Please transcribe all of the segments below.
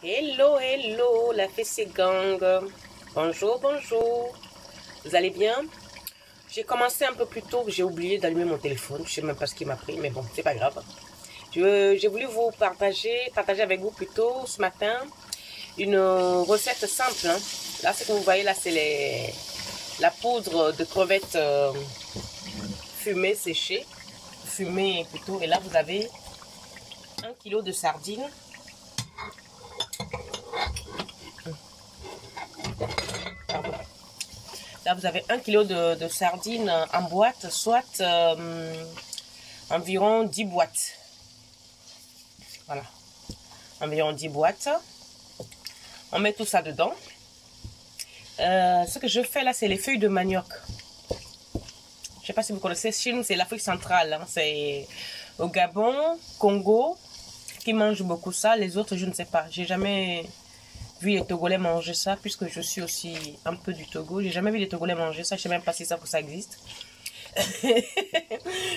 Hello, hello, la fessée gang. Bonjour, bonjour. Vous allez bien? J'ai commencé un peu plus tôt, j'ai oublié d'allumer mon téléphone. Je sais même pas ce qui m'a pris, mais bon, c'est pas grave. J'ai voulu vous partager avec vous plutôt ce matin une recette simple. Hein. Là, ce que vous voyez là, c'est la poudre de crevettes fumée, séchée. Fumée plutôt. Et là, vous avez 1 kg de sardines. Pardon. Là, vous avez 1 kg de sardines en boîte, soit environ 10 boîtes. Voilà. Environ 10 boîtes. On met tout ça dedans. Ce que je fais là, c'est les feuilles de manioc. Je ne sais pas si vous connaissez, chez nous, c'est l'Afrique centrale. Hein. C'est au Gabon, Congo, qui mangent beaucoup ça. Les autres, je ne sais pas. J'ai jamais vu les Togolais manger ça, puisque je suis aussi un peu du Togo. J'ai jamais vu les Togolais manger ça. Je ne sais même pas si ça existe.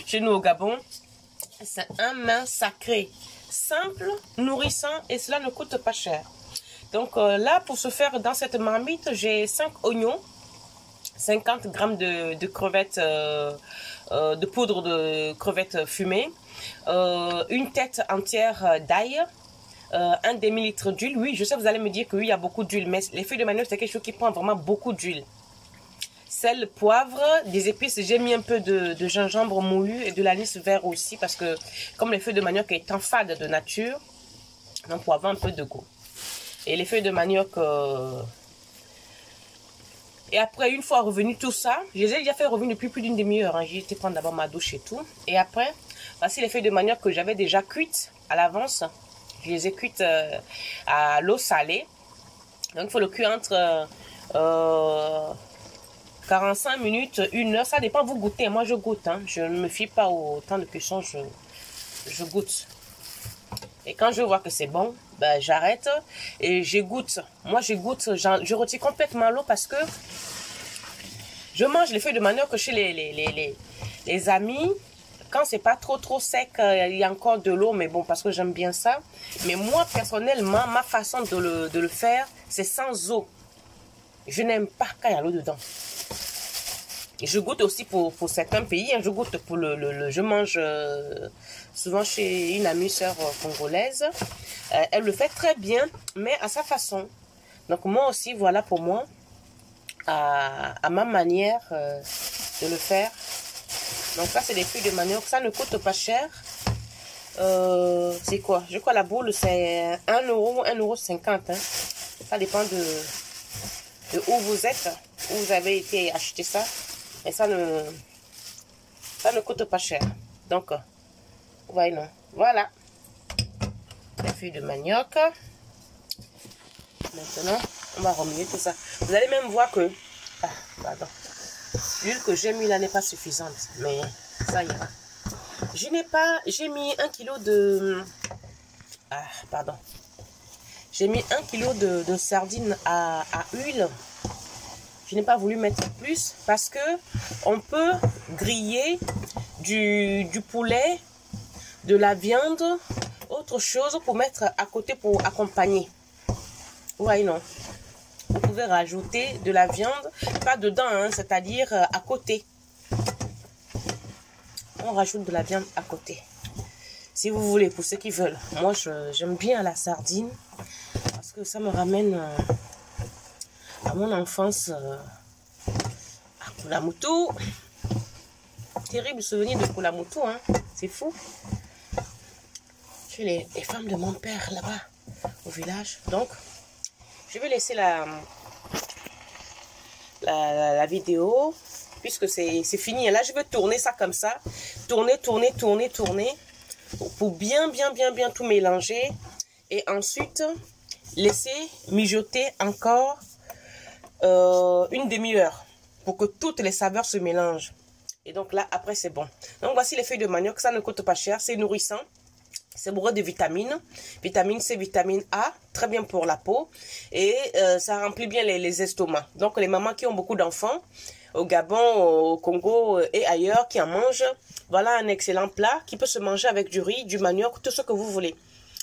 Chez nous, au Gabon, c'est un mets sacré, simple, nourrissant, et cela ne coûte pas cher. Donc là, pour se faire dans cette marmite, j'ai 5 oignons, 50 grammes de crevettes, de poudre de crevettes fumées, une tête entière d'ail, un demi-litre d'huile. Oui, je sais, vous allez me dire que oui, il y a beaucoup d'huile, mais les feuilles de manioc, c'est quelque chose qui prend vraiment beaucoup d'huile. Sel, poivre, des épices. J'ai mis un peu de gingembre moulu et de l'anis vert aussi, parce que comme les feuilles de manioc étant fades de nature, donc pour avoir un peu de goût. Et les feuilles de manioc. Et après, une fois revenu tout ça, je les ai déjà fait revenir depuis plus d'une demi-heure. Hein. J'ai été prendre d'abord ma douche et tout. Et après, voici les feuilles de manioc que j'avais déjà cuites à l'avance. Je les ai cuites à l'eau salée. Donc, il faut le cuire entre 45 minutes, 1 heure. Ça dépend, vous goûtez. Moi, je goûte. Hein. Je ne me fie pas au temps de cuisson. Je goûte. Et quand je vois que c'est bon, ben, j'arrête et je goûte. Moi, je goûte, je retire complètement l'eau parce que je mange les feuilles de manioc chez les amis. Quand c'est pas trop sec, il y a encore de l'eau, mais bon, parce que j'aime bien ça. Mais moi, personnellement, ma façon de le faire, c'est sans eau. Je n'aime pas quand il y a l'eau dedans. Et je goûte aussi pour certains pays. Hein, je goûte pour je mange souvent chez une amie sœur congolaise. Elle le fait très bien, mais à sa façon. Donc moi aussi, voilà pour moi, à ma manière de le faire. Donc ça, c'est des feuilles de manioc. Ça ne coûte pas cher. C'est quoi? Je crois la boule, c'est 1 euro, 1,50 €. Hein. Ça dépend de où vous êtes, où vous avez été acheter ça. Et ça ne coûte pas cher. Donc, voyez, non. Voilà. Les feuilles de manioc. Maintenant, on va remuer tout ça. Vous allez même voir que... Ah, pardon. L'huile que j'ai mis là n'est pas suffisante. Mais ça ira. J'ai mis 1 kg de... Ah, pardon. J'ai mis 1 kg de sardines à huile. Je n'ai pas voulu mettre plus parce que on peut griller du poulet, de la viande, autre chose pour mettre à côté pour accompagner. Ouais, non. Vous pouvez rajouter de la viande, pas dedans, hein, c'est-à-dire à côté. On rajoute de la viande à côté. Si vous voulez, pour ceux qui veulent. Moi, j'aime bien la sardine parce que ça me ramène... à mon enfance à Koulamoutou. Terrible souvenir de Koulamoutou, hein. C'est fou. Chez les femmes de mon père là-bas au village. Donc, je vais laisser la vidéo puisque c'est fini. Et là, je vais tourner ça comme ça. Tourner pour bien tout mélanger. Et ensuite, laisser mijoter encore une demi-heure pour que toutes les saveurs se mélangent. Et donc là, après, c'est bon. Donc, voici les feuilles de manioc. Ça ne coûte pas cher. C'est nourrissant. C'est bourré de vitamines. Vitamine C, vitamine A. Très bien pour la peau. Et ça remplit bien les estomacs. Donc, les mamans qui ont beaucoup d'enfants, au Gabon, au Congo et ailleurs, qui en mangent, voilà un excellent plat qui peut se manger avec du riz, du manioc, tout ce que vous voulez.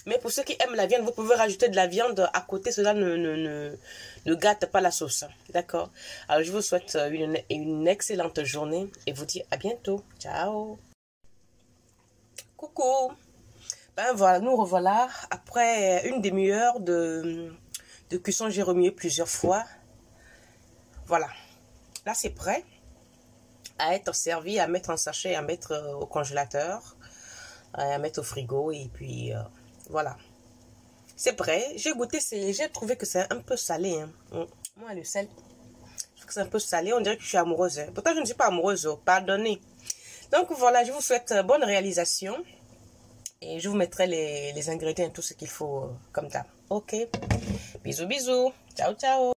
Mais pour ceux qui aiment la viande, vous pouvez rajouter de la viande à côté. Cela ne gâte pas la sauce. D'accord? Alors, je vous souhaite une excellente journée et vous dis à bientôt. Ciao! Coucou! Ben voilà, nous revoilà. Après une demi-heure de cuisson, j'ai remué plusieurs fois. Voilà. Là, c'est prêt à être servi, à mettre en sachet, à mettre au congélateur, à mettre au frigo. Et puis, voilà. C'est prêt. J'ai goûté, j'ai trouvé que c'est un peu salé. Hein. Moi, le sel, je trouve que c'est un peu salé. On dirait que je suis amoureuse. Hein. Pourtant, je ne suis pas amoureuse. Pardonnez. Donc, voilà, je vous souhaite bonne réalisation. Et je vous mettrai les ingrédients et tout ce qu'il faut comme ça. Ok. Bisous, bisous. Ciao, ciao.